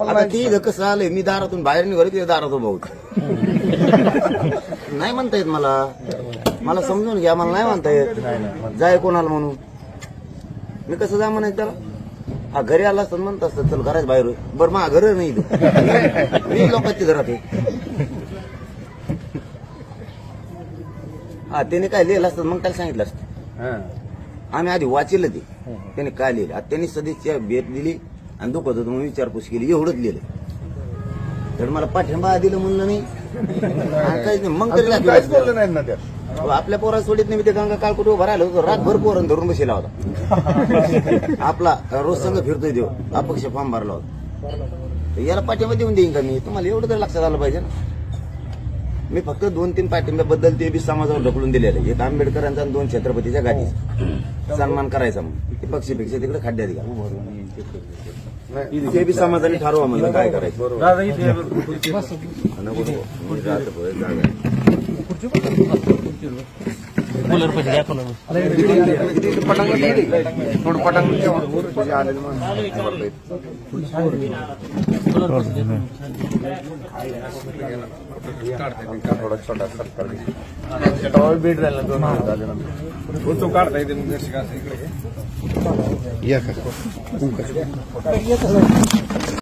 आता ती कसं आलंय, मी दारातून बाहेर निघालो तिथे दारात उभा होतो. नाही म्हणता येत मला समजून घ्या, मला नाही म्हणता येत जाय कोणाला म्हणून. मी कसं जा म्हणायचं त्याला? हा घरी आला असतात म्हणत असतात चल घराच बाहेर. बरं मा घर नाही मी लोकांच्या घरात आहे. हा त्याने काय लिहिलं असतं मग त्याला सांगितलं असतं. आम्ही आधी वाचलं ते त्याने काय लिहिलं. आता त्यांनी सदिच्छा भेट दिली आणि दुखत होतं म्हणून विचारपूस केली, एवढंच लिहिलं. तर मला पाठिंबा दिलं म्हणलं नाही काहीच नाही. मग तरी नाही ना त्या आपल्या पोरा सोडीत नाही. मी ते गंगा काळकुट उभा राहिलो होतो, रातभर पोरण धरून बसला होता. आपला रोज संघ फिरतोय देव, अपक्ष फॉर्म भरला होता. याला पाठिंबा देऊन देईन का मी? तुम्हाला एवढं तरी लक्षात आलं पाहिजे ना. मी फक्त 2-3 पाठिंब्याबद्दल ते बी समाजावर ढकलून दिलेलं. एक आंबेडकरांचा आणि 2 छत्रपतीच्या गादीचा सन्मान करायचा. मग ते पक्षीपेक्षा तिकडे खड्ड्यात घ्या. ते बी समाजाने ठरवा म्हणलं काय करायचं. थोडा छोटा सरकार बीड राहिला तो काढता येते.